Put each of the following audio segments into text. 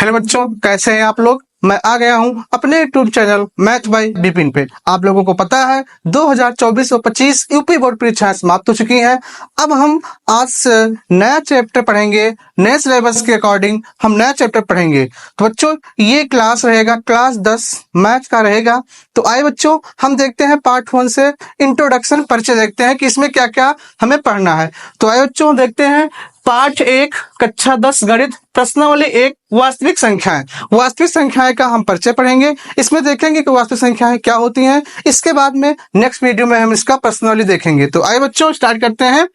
Hello बच्चों, कैसे हैं आप लोग। मैं आ गया हूं अपने YouTube channel math bye Vipin पे। आप लोगों को पता है 2024 और 25 यूपी बोर्ड परीक्षाएं समाप्त हो चुकी हैं। अब हम आज से नया चैप्टर पढ़ेंगे, नए सिलेबस के अकॉर्डिंग हम नया चैप्टर पढ़ेंगे। तो बच्चों ये क्लास रहेगा, क्लास 10 मैथ का रहेगा। तो आए बच्चों, हम देखते हैं पार्ट 1 से इंट्रोडक्शन परिचय देखते हैं कि इसमें क्या क्या हमें पढ़ना है। तो आए बच्चों देखते हैं पाठ 1 कक्षा 10 गणित प्रश्नावली 1 वास्तविक संख्याएं। वास्तविक संख्याएं का हम परिचय पढ़ेंगे। इसमें देखेंगे कि वास्तविक संख्याएं क्या होती हैं। इसके बाद में नेक्स्ट वीडियो में हम इसका प्रश्नावली देखेंगे। तो आइए बच्चों स्टार्ट करते हैं।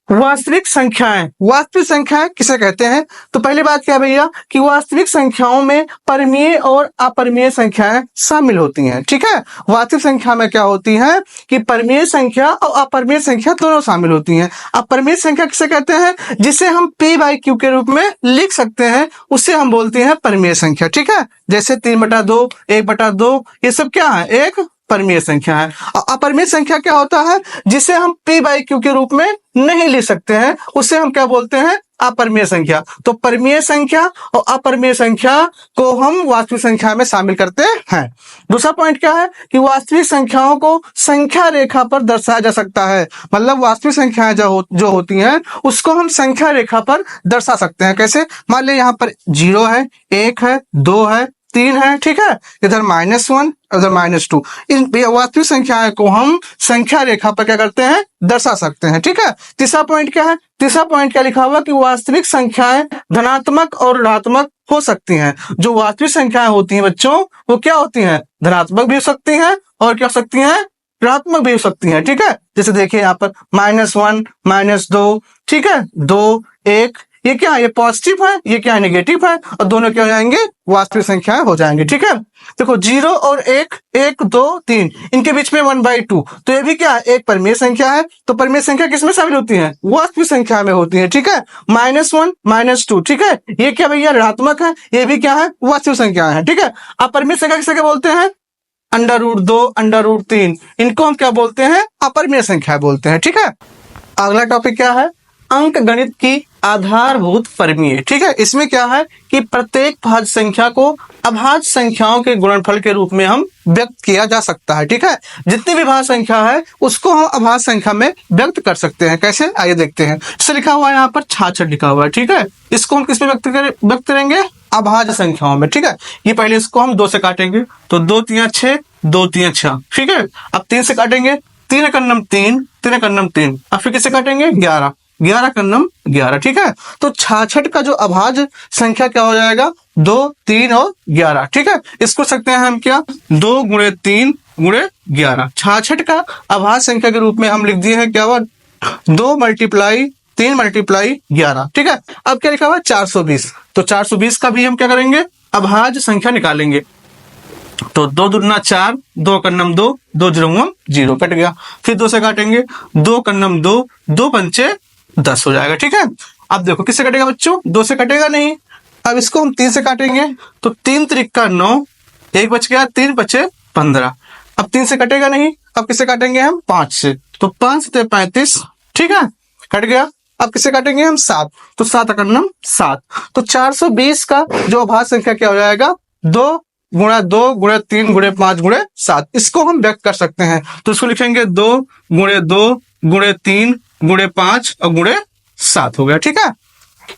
वास्तविक संख्याएं, वास्तविक संख्याएं किसे कहते हैं। तो पहली बात क्या भैया कि वास्तविक संख्याओं में परिमेय और अपरिमेय संख्याएं शामिल होती हैं। ठीक है, वास्तविक संख्या में क्या होती है कि परिमेय संख्या और अपरिमेय संख्या दोनों शामिल होती हैं। अपरिमेय संख्या किसे कहते हैं, जिसे हम p/q के रूप में लिख सकते हैं, उसे हम बोलते हैं परिमेय संख्या। ठीक है, जैसे 3/2, 1/2 ये सब क्या है, एक परिमेय संख्या है। अपरिमेय संख्या क्या होता है, जिसे हम p/q के रूप में नहीं लिख सकते हैं, उसे हम क्या बोलते हैं, अपरिमेय संख्या। तो परिमेय संख्या और अपरिमेय संख्या को हम वास्तविक संख्या में शामिल करते हैं। दूसरा पॉइंट क्या है कि वास्तविक संख्याओं को संख्या रेखा पर दर्शाया जा सकता है। मतलब वास्तविक संख्याएं जो होती हैं उसको हम संख्या रेखा पर दर्शा सकते हैं। कैसे, मान लीजिए यहाँ पर 0 है, 1 है, 2 है, 3 है। ठीक है, इधर -1, उधर -2। इन वास्तविक संख्याएं को हम संख्या रेखा पर क्या करते हैं, दर्शा सकते हैं। ठीक है, तीसरा पॉइंट क्या है, तीसरा पॉइंट क्या लिखा हुआ कि वास्तविक संख्याएं धनात्मक और ऋणात्मक हो सकती हैं। जो वास्तविक संख्याएं होती हैं बच्चों, वो क्या होती हैं, धनात्मक भी हो सकती हैं और क्या हो सकती हैं, ऋणात्मक भी हो सकती हैं। ठीक है, जैसे देखिए यहाँ पर -1, -2, ठीक है, 2, 1, ये क्या है, ये पॉजिटिव है, ये क्या है, नेगेटिव है, और दोनों क्या हो जाएंगे, वास्तविक संख्याएं हो जाएंगे। ठीक है, देखो 0 और 1, 1, 2, 3, इनके बीच में 1/2, तो ये भी क्या है, एक परिमेय संख्या है। तो परिमेय संख्या किसमें शामिल होती है, वास्तविक संख्या में होती है। ठीक है, -1, -2, ठीक है, ये क्या भैया, ऋणात्मक है, ये भी क्या है, वास्तविक संख्या है। ठीक है, अपरिमेय संख्या किसे क्या बोलते हैं, √2, √3, इनको हम क्या बोलते हैं, अपरिमेय संख्या बोलते हैं। ठीक है, अगला टॉपिक क्या है, अंक गणित की आधारभूत परिमेय। ठीक है, इसमें क्या है कि प्रत्येक भाज्य संख्या को अभाज्य संख्याओं के गुणनफल के रूप में हम व्यक्त किया जा सकता है। ठीक है, जितनी भी भाज्य संख्या है उसको हम अभाज्य संख्या में व्यक्त कर सकते हैं। कैसे, आइए देखते हैं। इसे लिखा हुआ है यहाँ पर 66 लिखा हुआ है। ठीक है, इसको हम किस में व्यक्त करेंगे, अभाज्य संख्याओं में। ठीक है, ये पहले इसको हम 2 से काटेंगे, तो 2 3 6, 2 3 6। ठीक है, अब 3 से काटेंगे, 3 एकम 3, 3 एकम 3। अब फिर किससे काटेंगे, 11, 11 एकम 11। ठीक है, तो 66 का जो अभाज्य संख्या क्या हो जाएगा, 2, 3 और 11। ठीक है, इसको सकते हैं हम क्या, 2 × 3 × 11। 66 का अभाज्य संख्या के रूप में हम लिख दिए हैं क्या हुआ, 2 × 3 × 11। ठीक है, अब क्या लिखा हुआ, 420। तो 420 का भी हम क्या करेंगे, अभाज्य संख्या निकालेंगे। तो 2 दूना 4, 2 एकम 2, 2 0 0, कट गया। फिर 2 से काटेंगे, 2 एकम 2, 2 पंचे 10 हो जाएगा। ठीक है, अब देखो किससे कटेगा बच्चों, 2 से कटेगा नहीं। अब इसको हम 3 से काटेंगे, तो 3 त्रिक 9, 1 बच गया, 3 बचे 15। अब 3 से कटेगा नहीं, अब किससे काटेंगे हम, 5 से, तो 5 से 35। ठीक है, कट गया। अब किससे काटेंगे हम, 7, तो 7 एकम 7। तो 420 का जो अभाज्य संख्या क्या हो जाएगा, 2 × 2 × 3 × 5 × 7। इसको हम व्यक्त कर सकते हैं। तो इसको लिखेंगे 2 × 2 × 3 × 5 और × 7 हो गया। ठीक है,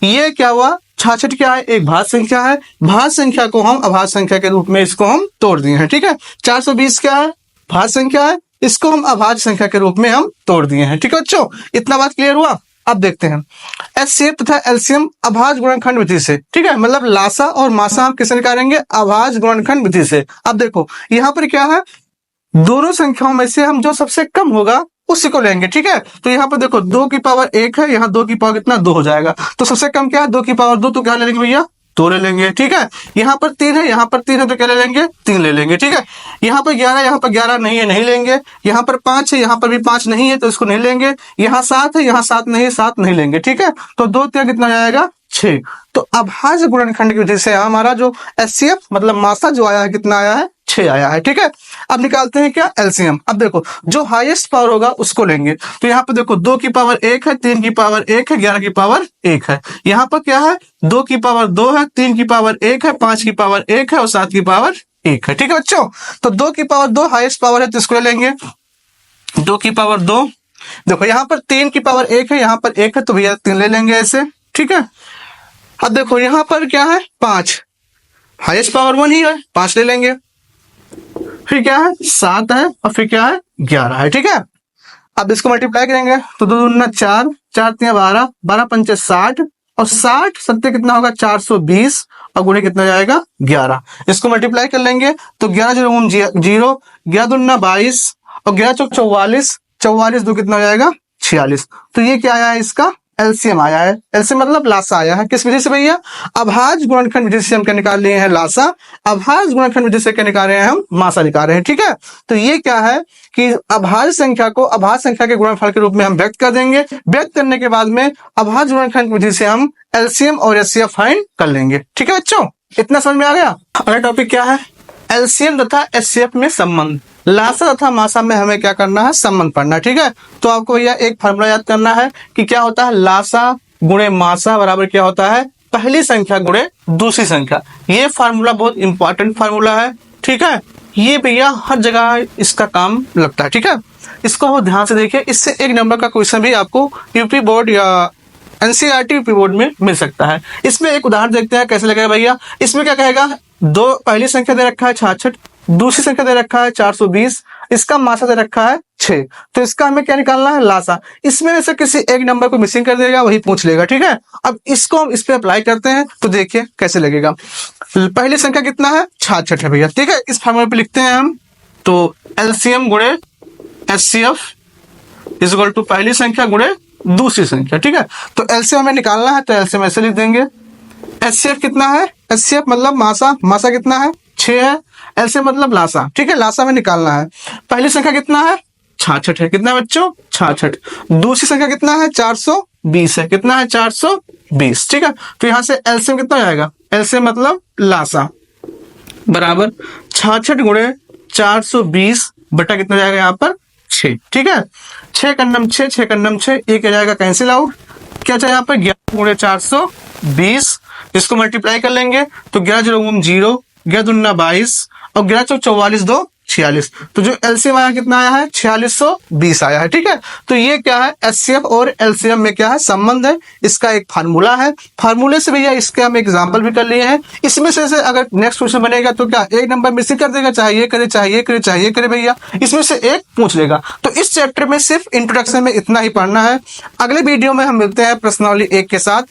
ये क्या हुआ, 66 क्या है, एक भाज्य संख्या है। भाज्य संख्या को हम अभाज्य संख्या के रूप में इसको हम तोड़ दिए हैं। ठीक है, 420 क्या है, भाज्य संख्या है, इसको हम अभाज्य संख्या के रूप में हम तोड़ दिए हैं। ठीक है बच्चों, इतना बात क्लियर हुआ। अब देखते हैं एचसीएफ तथा एलसीएम अभाज्य गुणनखंड विधि से। ठीक है, मतलब लासा और मासा हम किसे निकालेंगे, अभाज्य गुणनखंड विधि से। अब देखो यहाँ पर क्या है, दोनों संख्याओं में से हम जो सबसे कम होगा उसी को लेंगे। ठीक है, तो यहाँ पर देखो 2 की पावर 1 है, यहाँ 2 की पावर कितना, 2 हो जाएगा। तो सबसे कम क्या है, 2 की पावर 2, तो क्या ले लेंगे भैया, 2 ले लेंगे। ठीक है, यहाँ पर 3 है, यहाँ पर 3 है, तो क्या ले लेंगे, 3 ले लेंगे। ठीक है, यहाँ पर 11, यहाँ पर 11 नहीं है, नहीं लेंगे। यहाँ पर 5 है, यहाँ पर भी 5 नहीं है, तो इसको नहीं लेंगे। यहाँ 7 है, यहाँ 7 नहीं है, 7 नहीं लेंगे। ठीक है, तो 2 3 कितना जाएगा, 6। तो अभाज्य गुणनखंड की वजह से हमारा जो एचसीएफ मतलब मासा जो आया है, कितना आया है, 6 आया है। ठीक है, अब निकालते हैं क्या, एलसीएम। अब देखो जो हाईएस्ट पावर होगा उसको लेंगे। तो यहाँ पर देखो 2 की पावर 1 है, 3 की पावर 1 है, 11 की पावर 1 है। यहाँ पर क्या है, 2 की पावर 2 है, 3 की पावर 1 है, 5 की पावर 1 है और 7 की पावर 1 है। ठीक है बच्चों, तो 2 की पावर 2 हाईएस्ट पावर है तो इसको ले लेंगे। 2 की पावर 2, देखो यहाँ पर 3 की पावर 1 है, यहाँ पर 1 है तो भैया 3 ले लेंगे ऐसे। ठीक है, अब देखो यहाँ पर क्या है, 5, हाईएस्ट पावर 1 ही है, 5 ले लेंगे। फिर क्या है, 7 है और फिर क्या है, 11 है। ठीक है, अब इसको मल्टीप्लाई करेंगे तो 2 दूना 4, 4 तिया 12, 12 पंचे 60 और 60 सत्ते कितना होगा, 420 और गुणे कितना जाएगा, 11। इसको मल्टीप्लाई कर लेंगे तो 11 0, 11 दूना 22 और 11 चौक 44, 44 दो कितना हो जाएगा, 46। तो ये क्या आया है, इसका एलसीएम आया है। एलसीएम मतलब लासा आया है। किस विधि से भैया, अभाज्य गुणनखंड विधि से हम क्या निकाल लिए हैं, लासा। अभाज्य गुणनखंड विधि से क्या निकाल रहे हैं, हम मासा निकाल रहे हैं। ठीक है, तो ये क्या है कि अभाज्य संख्या को अभाज्य संख्या के गुणनफल के रूप में हम व्यक्त कर देंगे। व्यक्त करने के बाद में अभाज्य गुणनखंड विधि से हम एलसीएम और एचसीएफ फाइंड कर लेंगे। ठीक है बच्चों, इतना समझ में आ गया। अगला टॉपिक क्या है, एलसीएम तथा एचसीएफ में संबंध। लासा तथा मासा में हमें क्या करना है, संबंध पढ़ना। ठीक है, तो आपको यह एक फार्मूला याद करना है कि क्या होता है, लासा गुणे मासा बराबर क्या होता है, पहली संख्या गुणे दूसरी संख्या। ये फार्मूला बहुत इंपॉर्टेंट फार्मूला है। ठीक है, ये भैया हर जगह इसका काम लगता है। ठीक है, इसको बहुत ध्यान से देखिए, इससे 1 नंबर का क्वेश्चन भी आपको यूपी बोर्ड या एनसीईआरटी यूपी बोर्ड में मिल सकता है। इसमें एक उदाहरण देखते हैं कैसे लगेगा भैया। इसमें क्या कहेगा, दो पहली संख्या दे रखा है 66, दूसरी संख्या दे रखा है 420, इसका मासा दे रखा है 6। तो इसका हमें क्या निकालना है, लासा। इसमें से किसी एक नंबर को मिसिंग कर देगा, वही पूछ लेगा। ठीक है, अब इसको हम इस पे अप्लाई करते हैं तो देखिए कैसे लगेगा। पहली संख्या कितना है, 66 है भैया। ठीक है, इस फॉर्मूले पे लिखते हैं हम, तो एलसीएम गुणे एचसीएफ इज इक्वल टू पहली संख्या गुणे दूसरी संख्या। ठीक है, तो एलसीएम हमें निकालना है तो एलसीएम ऐसे लिख देंगे। एचसीएफ कितना है, एचसीएफ मतलब मासा, मासा कितना है, 6 है। एलसीएम मतलब लासा। ठीक है, लासा में निकालना है। पहली संख्या कितना है, 66 है। कितना है बच्चों, 66। दूसरी संख्या कितना है, 420 है। कितना है, 420। ठीक है, तो यहां से एलसीएम कितना हो जाएगा, एलसीएम मतलब लासा बराबर 66 गुणे 420 बटा कितना जाएगा यहाँ पर, 6। ठीक है, 6 कन्नम 6, 6 कन्नम 6, ये क्या जाएगा, कैंसिल आउट। क्या चाहिए यहाँ पर, 11 गुणे 420। इसको मल्टीप्लाई कर लेंगे तो 11 0 0, 11 दूना 22 और 11 चौक 44 2 46। तो जो एलसीएम आया कितना आया है, 4620 आया है। ठीक है, तो ये क्या है, एचसीएफ और एलसीएम में क्या है, संबंध है। इसका एक फार्मूला है। फार्मूले से भैया इसके हम एग्जांपल भी कर लिए हैं। इसमें से अगर नेक्स्ट क्वेश्चन बनेगा तो क्या एक नंबर मिसिंग कर देगा, चाहे ये करे चाहे ये करे चाहे ये करे भैया, इसमें से एक पूछ लेगा। तो इस चैप्टर में सिर्फ इंट्रोडक्शन में इतना ही पढ़ना है। अगले वीडियो में हम मिलते हैं प्रश्नावली 1 के साथ।